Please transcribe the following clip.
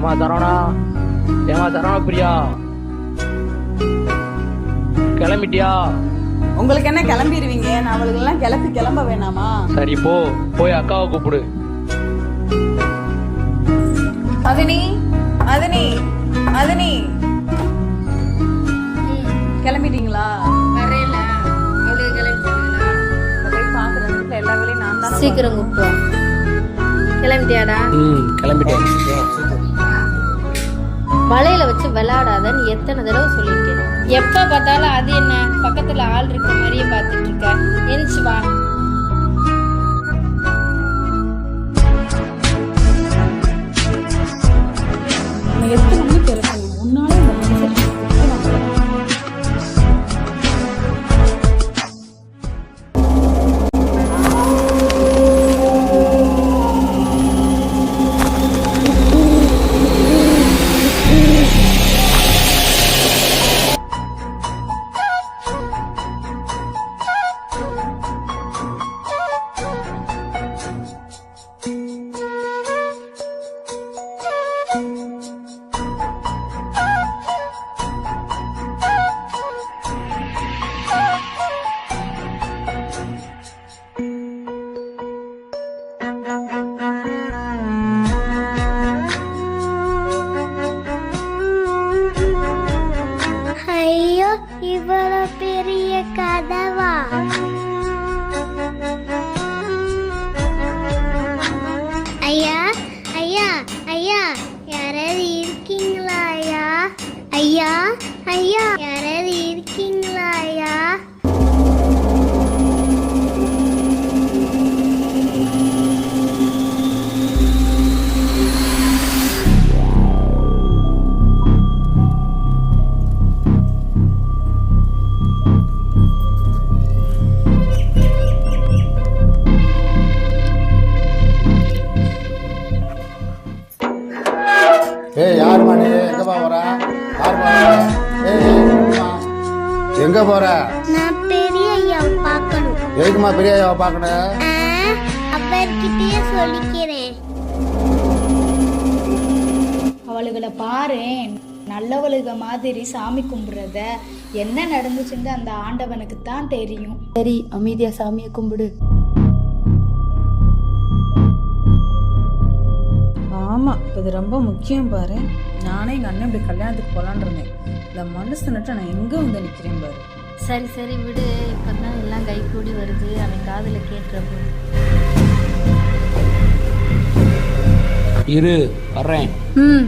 ஏமா சரவணா, ஏமா சரவண பிரியா, கிளம்பிட்டியா? உங்களுக்கு என்ன கிளம்பிடுவீங்க? நான் அவளுக்கு எல்லாம் கிளம்ப வேணாமா? சரி போ, போய் அக்காவை கூப்பிடு. மதினி, மதினி, மதினி, கிளம்பிட்டீங்களா? வரையில அவளுக்கு கிளம்பிட்டாங்களா? போய் பாக்குறதுல எல்லா வேலையும் நான் தான். சீக்கிரம் கூப்பிடுவோம். கிளம்பிட்டியாடா? கிளம்பிட்டேன். வலையில வச்சு விளையாடாதன்னு எத்தனை தடவை சொல்லியிருக்கேன். எப்ப பார்த்தாலும் அது என்ன பக்கத்துல ஆள் இருக்க மாதிரியே பார்த்துட்டு இருக்க. எந்திரிச்சு வா. எத்தனை மணிக்கு கிளம்பணும்? உன்னால இந்த மனுஷன் ஐயோ, இவ்வளவு பெரிய கதவா? ஐயா, ஐயா, ஐயா, யாராவது இருக்கீங்களா? ஐயா, ஐயா, ஐயா, யாராவது இருக்கீங்களா? ஐயா, ஏய் யாருமா நீ? எங்கப்பா போற? யாருமா? எங்க போற? நான் பெரிய ஐயாவை பார்க்கணும். எதுக்குமா பெரிய ஐயாவை பார்க்கணும்? அவர்கிட்டயே சொல்லிக்கிறேன். அவளுகளை பாரேன், நல்லவளுக மாதிரி சாமி கும்பிடுறத. என்ன நடந்துச்சுன்னு அந்த ஆண்டவனுக்கு தான் தெரியும். சரி, அமைதியா சாமியை கும்பிடு. ஆமா, இது ரொம்ப முக்கியம் பாரு. நானே எங்க அண்ணன் இப்படி கல்யாணத்துக்கு போலான்னு இருந்தேன். இந்த மனுஷன்ட்ட நான் எங்க வந்து நிக்கிறேன் பாரு. சரி சரி விடு. இப்பதான் எல்லாம் கை கூடி வருது. அவன் காதுல கேட்டுறப்போ இரு, வர்றேன். ம்